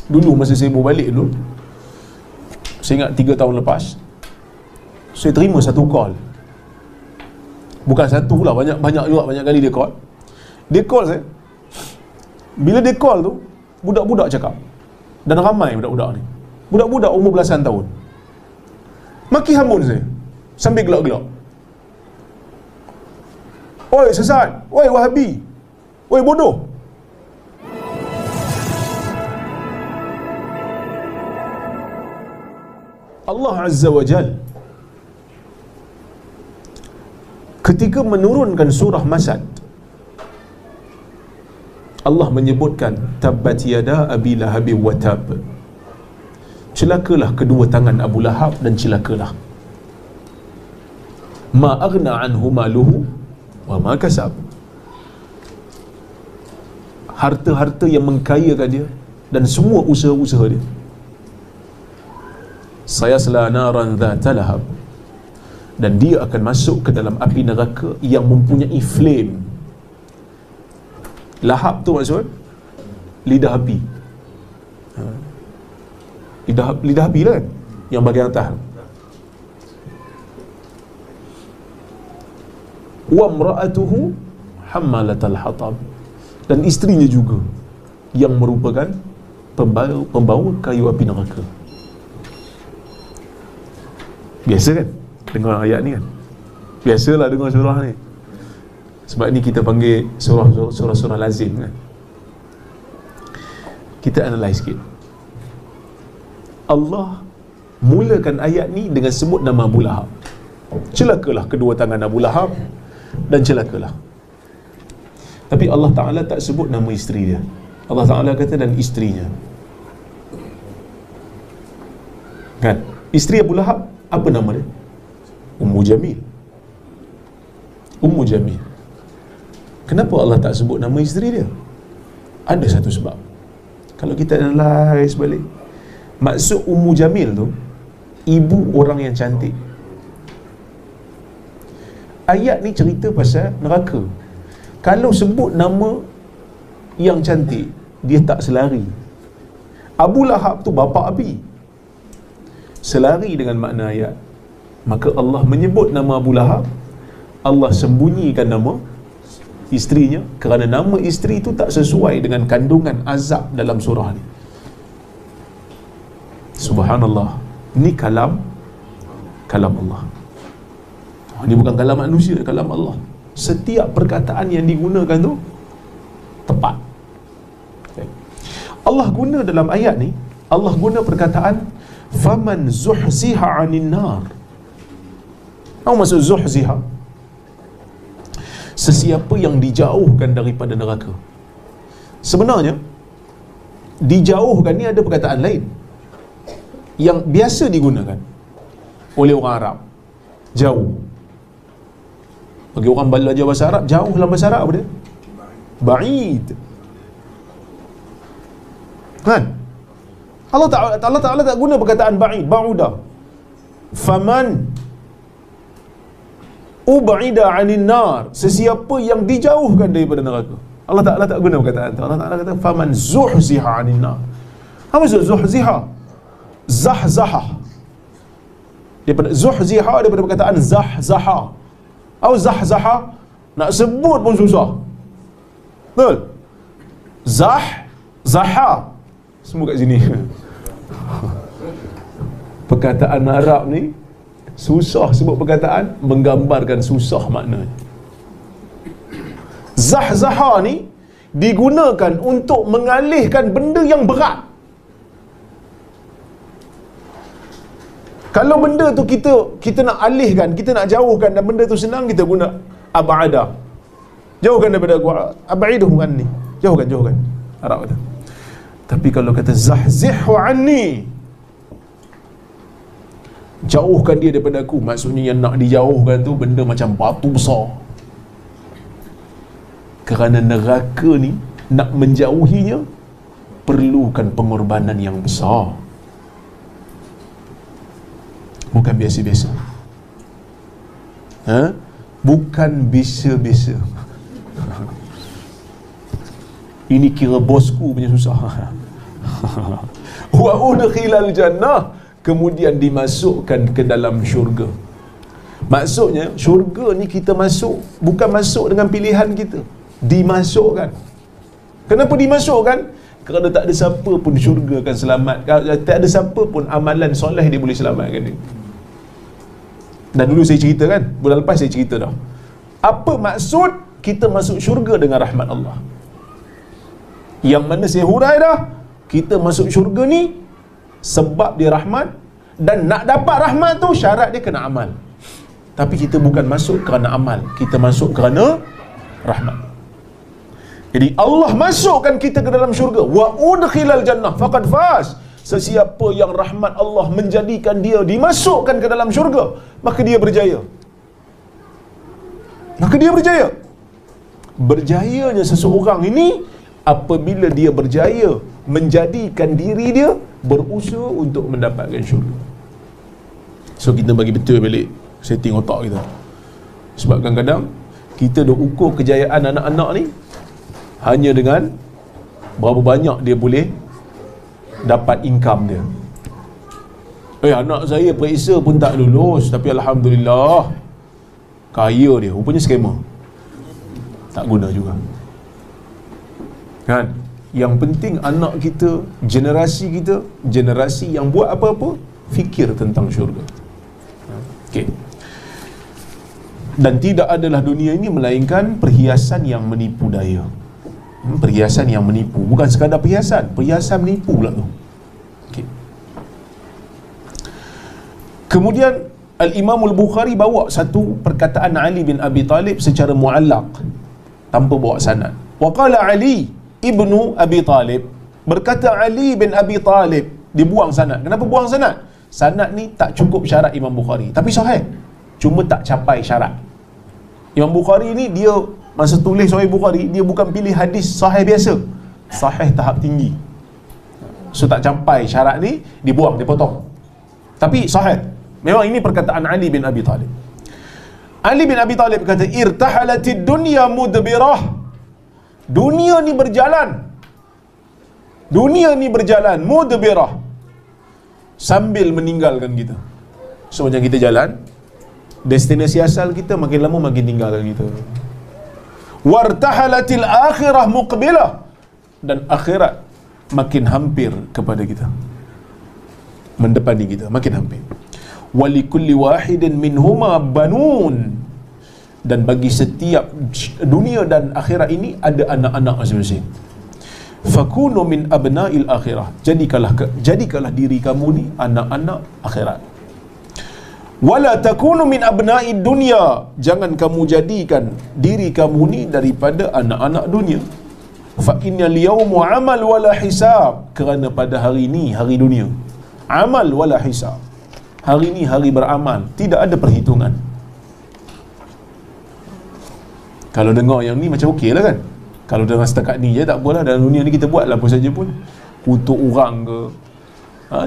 Dulu masa saya bawa balik dulu, saya ingat 3 tahun lepas, saya terima satu call. Bukan satu pula, banyak juga, banyak kali dia call. Dia call saya. Bila dia call tu, budak-budak cakap. Dan ramai budak-budak ni. Budak-budak umur belasan tahun. Maki hamun saya sambil gelak-gelak. Oi sesat, oi Wahabi, oi bodoh. Allah Azza wa Jal ketika menurunkan surah Masad, Allah menyebutkan tabbat yada abi lahab wa tab. Celakalah kedua tangan Abu Lahab dan celakalah. Ma aghna anhu maluhu wa ma kasab. Harta-harta yang mengkayakan dia dan semua usaha-usaha dia. Sayasla naran dhata lahab, dan dia akan masuk ke dalam api neraka yang mempunyai flame. Lahab tu maksud lidah api. Lidah api lah kan, yang bahagian atas. Wa imra'atuhu hammalatal hatab, dan isterinya juga yang merupakan pembawa kayu api neraka. Biasa kan dengar ayat ni kan? Biasalah dengar surah ni. Sebab ni kita panggil surah-surah lazim kan. Kita analyse sikit. Allah mulakan ayat ni dengan sebut nama Abu Lahab. Celakalah kedua tangan Abu Lahab dan celakalah. Tapi Allah Ta'ala tak sebut nama isteri dia. Allah Ta'ala kata dan isterinya. Kan? Isteri Abu Lahab, apa nama dia? Ummu Jamil. Ummu Jamil. Kenapa Allah tak sebut nama isteri dia? Ada satu sebab. Kalau kita analyse balik, maksud Ummu Jamil tu ibu orang yang cantik. Ayat ni cerita pasal neraka. Kalau sebut nama yang cantik, dia tak selari. Abu Lahab tu bapa api, selari dengan makna ayat. Maka Allah menyebut nama Abu Lahab, Allah sembunyikan nama isterinya, kerana nama isteri itu tak sesuai dengan kandungan azab dalam surah ni. Subhanallah. Ni kalam Allah. Ini bukan kalam manusia, kalam Allah. Setiap perkataan yang digunakan tu tepat. Allah guna dalam ayat ni, Allah guna perkataan faman zuhziha 'anil nar. Apa maksud zuhziha? Sesiapa yang dijauhkan daripada neraka. Sebenarnya dijauhkan ni ada perkataan lain yang biasa digunakan oleh orang Arab. Jauh. Bagi orang belajar bahasa Arab, jauh dalam bahasa Arab apa dia? Ba'id. Kan? Allah Ta'ala tak guna perkataan ba'id, ba'udah. Faman ub'ida 'anil nar, sesiapa yang dijauhkan daripada neraka. Allah Ta'ala tak guna perkataan tu. Allah Ta'ala kata faman zuhziha 'anil nar. Apa maksud zuhziha? Zahzahah. Daripada zuhziha, daripada perkataan zahzaha. Atau zahzaha, nak sebut pun susah. Betul? Zaha. Semua kat sini. Perkataan Arab ni susah sebut perkataan, menggambarkan susah maknanya. Zahzaha ni digunakan untuk mengalihkan benda yang berat. Kalau benda tu kita nak alihkan, kita nak jauhkan, dan benda tu senang, kita guna ab'ada. Jauhkan daripada aku, ab'iduhu anni. Jauhkan. Arab kata. Tapi kalau kata zahzihhu anni, jauhkan dia daripada aku, maksudnya yang nak dijauhkan tu benda macam batu besar. Kerana neraka ni nak menjauhinya perlukan pengorbanan yang besar. Bukan biasa-biasa. Bukan biasa-biasa. Ini kira bosku punya susah. Wa udkhilal jannah, kemudian dimasukkan ke dalam syurga. Maksudnya syurga ni kita masuk bukan masuk dengan pilihan kita, dimasukkan. Kenapa dimasukkan? Kerana tak ada siapa pun syurga akan selamat, tak ada siapa pun amalan soleh dia boleh selamatkan dia. Dan dulu saya cerita kan, bulan lepas saya cerita dah, apa maksud kita masuk syurga dengan rahmat Allah. Yang mana saya hurai dah, kita masuk syurga ni sebab dia rahmat, dan nak dapat rahmat tu syarat dia kena amal. Tapi kita bukan masuk kerana amal, kita masuk kerana rahmat. Jadi Allah masukkan kita ke dalam syurga. Wa udkhilal jannah faqad faz. Sesiapa yang rahmat Allah menjadikan dia dimasukkan ke dalam syurga, maka dia berjaya. Maka dia berjaya. Berjayanya seseorang ini apabila dia berjaya menjadikan diri dia berusaha untuk mendapatkan syurga. So kita bagi betul balik setting otak kita. Sebab kadang-kadang kita duk ukur kejayaan anak-anak ni hanya dengan berapa banyak dia boleh dapat income dia. Anak saya periksa pun tak lulus, tapi alhamdulillah kaya dia. Rupanya scammer. Tak guna juga. Kan? Yang penting anak kita, generasi yang buat apa-apa fikir tentang syurga. Okey. Dan tidak adalah dunia ini melainkan perhiasan yang menipu daya. Perhiasan yang menipu, bukan sekadar perhiasan menipu pula tu. Okay. Kemudian Al-Imam Al-Bukhari bawa satu perkataan Ali bin Abi Talib secara muallaq, tanpa bawa sanad. Wa qala Ali ibnu Abi Talib, berkata Ali bin Abi Talib, dibuang sanad. Kenapa buang sanad? Sanad ni tak cukup syarat Imam Bukhari, tapi sahih, cuma tak capai syarat. Imam Bukhari ni dia masa tulis Sahih Bukhari, dia bukan pilih hadis sahih biasa, sahih tahap tinggi. So tak capai syarat ni, dibuang, dipotong. Tapi sahih. Memang ini perkataan Ali bin Abi Talib. Ali bin Abi Talib kata, irtahalatid dunya mudbirah. Dunia ni berjalan. Dunia ni berjalan mudbirah, sambil meninggalkan kita. So macam kita jalan, destinasi asal kita makin lama makin tinggalkan kita. Wartahalatil akhirah muqbilah, dan akhirat makin hampir kepada kita, mendepani kita, makin hampir. Walikulli wahidin minhuma banun, dan bagi setiap dunia dan akhirat ini ada anak-anak masing-masing. Fakunu min abna'il akhirah, jadikanlah diri kamu ni anak-anak akhirat. Wala takunu min abna'id dunya, jangan kamu jadikan diri kamu ni daripada anak-anak dunia. Fa innal yawma amal wala hisab, kerana pada hari ni hari dunia, amal wala hisab, hari ni hari beramal, tidak ada perhitungan. Kalau dengar yang ni macam okey lah kan. Kalau dengar setakat ni je tak apalah. Dalam dunia ni kita buat lah apa saja pun, kutuk orang ke,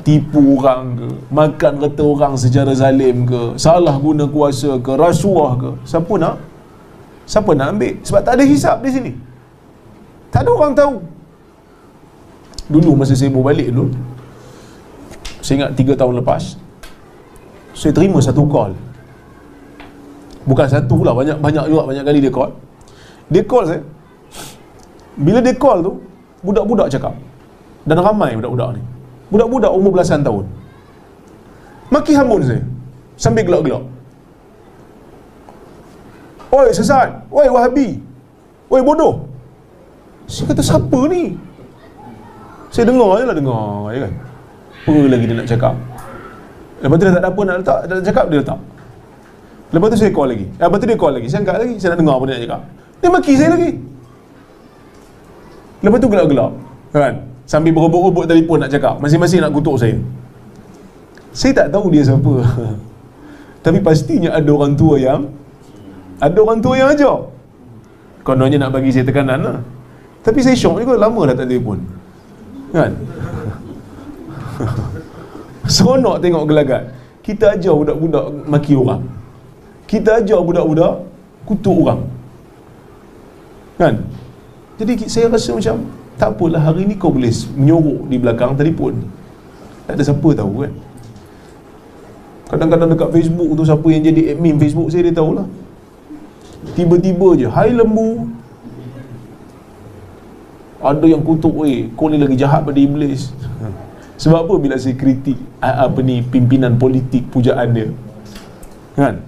tipu orang ke, makan kata orang secara zalim ke, salah guna kuasa ke, rasuah ke, siapa nak ambil? Sebab tak ada hisap di sini, tak ada orang tahu. Dulu masa saya bawa balik dulu, saya ingat 3 tahun lepas, saya terima satu call. Bukan satu lah, banyak juga, banyak kali dia call. Dia call saya. Bila dia call tu, budak-budak cakap, dan ramai budak-budak ni, budak-budak umur belasan tahun, maki hamun saya sambil gelak-gelak. Oi sesat, oi Wahabi, oi bodoh. Saya kata siapa ni? Saya dengar je kan. Apa lagi dia nak cakap? Lepas tu dia tak ada apa nak cakap, dia letak. Lepas tu saya call lagi. Lepas tu dia call lagi. Saya angkat lagi, saya nak dengar apa dia nak cakap. Dia maki saya lagi. Lepas tu gelak-gelak kan, sambil berebut-rebut telefon nak cakap, masing-masing nak kutuk saya. Saya tak tahu dia siapa tapi pastinya ada orang tua yang ajar. Kononnya nak bagi saya tekanan lah. Tapi saya syok juga, lama dah tak telefon kan. Seronok tengok gelagat. Kita ajar budak-budak maki orang, kita ajar budak-budak kutuk orang kan. Jadi saya rasa macam Tak apalah, hari ni kau boleh menyorok di belakang telefon, tak ada siapa tahu kan. Kadang-kadang dekat Facebook tu, siapa yang jadi admin Facebook saya, dia tahulah. Tiba-tiba je, hai lembu, ada yang kutuk, kau ni lagi jahat pada iblis. Sebab apa? Bila saya kritik pimpinan politik pujaan dia kan,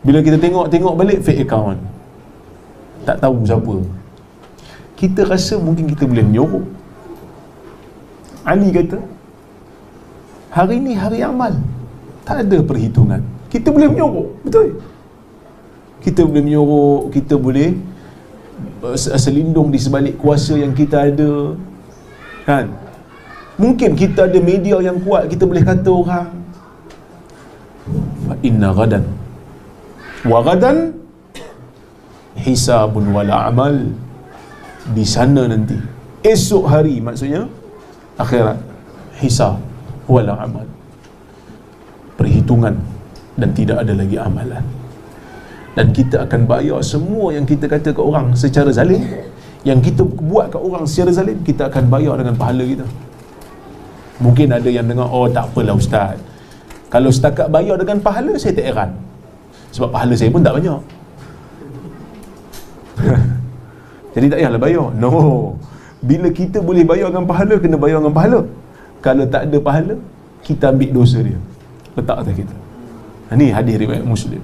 bila kita tengok balik fake account, tak tahu siapa, kita rasa mungkin kita boleh menyorok. Ali kata, hari ni hari amal, tak ada perhitungan, kita boleh menyorok. Betul? Kita boleh menyorok, kita boleh selindung di sebalik kuasa yang kita ada kan. Mungkin kita ada media yang kuat, kita boleh kata orang, fa inna ghadan wa ghadan hisabun wala amal. Di sana nanti, esok hari, maksudnya akhirat, hisab wala amal, perhitungan dan tidak ada lagi amalan. Dan kita akan bayar semua yang kita kata ke orang secara zalim, yang kita buat ke orang secara zalim, kita akan bayar dengan pahala kita. Mungkin ada yang dengar, oh tak apalah ustaz, kalau setakat bayar dengan pahala, saya tak heran, sebab pahala saya pun tak banyak. Jadi tak payahlah bayar. No, bila kita boleh bayar dengan pahala, kena bayar dengan pahala. Kalau tak ada pahala, kita ambil dosa dia, letak atas kita. Ini hadis riwayat Muslim.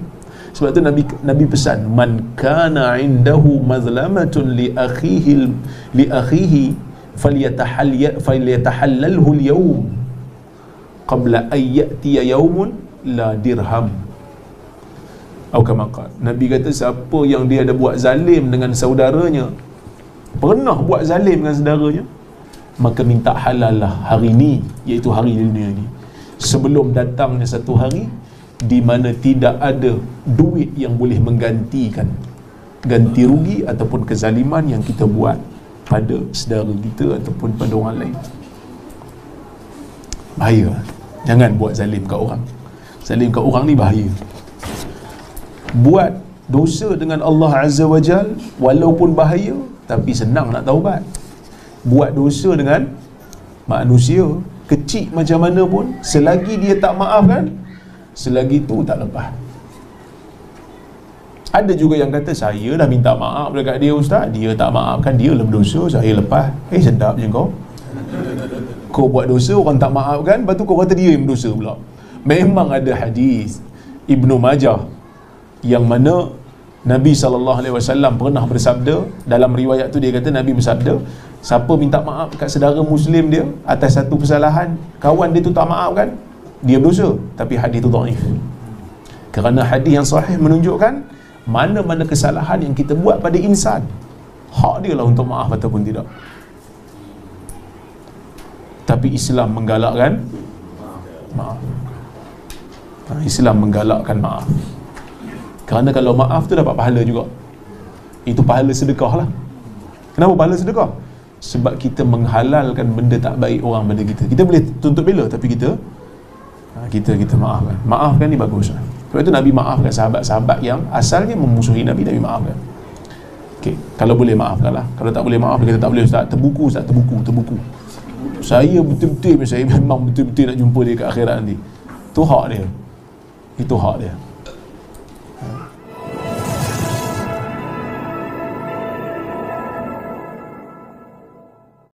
Sebab tu Nabi pesan, man kana indahu mazlamatun li akhihi falyatahallalhu al-yawm qabla an ya'tiya yawmun la dirham. Atau kama qala, Nabi kata, siapa yang dia ada buat zalim dengan saudaranya, pernah buat zalim dengan saudaranya, maka minta halal lah hari ni, iaitu hari dunia ni, sebelum datangnya satu hari di mana tidak ada duit yang boleh menggantikan ganti rugi ataupun kezaliman yang kita buat pada saudara kita ataupun pada orang lain. Bahaya. Jangan buat zalim kat orang. Zalim kat orang ni bahaya. Buat dosa dengan Allah Azza wa Jal walaupun bahaya, tapi senang nak taubat. Buat dosa dengan manusia kecil macam mana pun, selagi dia tak maafkan, selagi tu tak lepas. Ada juga yang kata, saya dah minta maaf dekat dia ustaz, dia tak maafkan, dia lah berdosa, saya lepas. Sedap je kau. Kau buat dosa, orang tak maafkan, lepas tu kau kata dia yang berdosa pula. Memang ada hadis Ibnu Majah yang mana Nabi SAW pernah bersabda, dalam riwayat tu dia kata Nabi bersabda, siapa minta maaf kat saudara Muslim dia atas satu kesalahan, kawan dia tu tak maafkan, dia berdosa. Tapi hadis tu dhaif, kerana hadis yang sahih menunjukkan mana-mana kesalahan yang kita buat pada insan, hak dia lah untuk maaf ataupun tidak. Tapi Islam menggalakkan maaf. Islam menggalakkan maaf, kerana kalau maaf tu dapat pahala juga. Itu pahala sedekah lah. Kenapa pahala sedekah? Sebab kita menghalalkan benda tak baik orang pada kita. Kita boleh tuntut bela, tapi kita maafkan. Maafkan ni bagus lah. Sebab itu Nabi maafkan sahabat-sahabat yang asalnya memusuhi Nabi maafkan. Okay, kalau boleh maafkan lah. Kalau tak boleh maaf, dia kata tak boleh ustaz, terbuku ustaz, terbuku. Saya betul-betul, saya memang betul-betul nak jumpa dia kat akhirat nanti. Itu hak dia.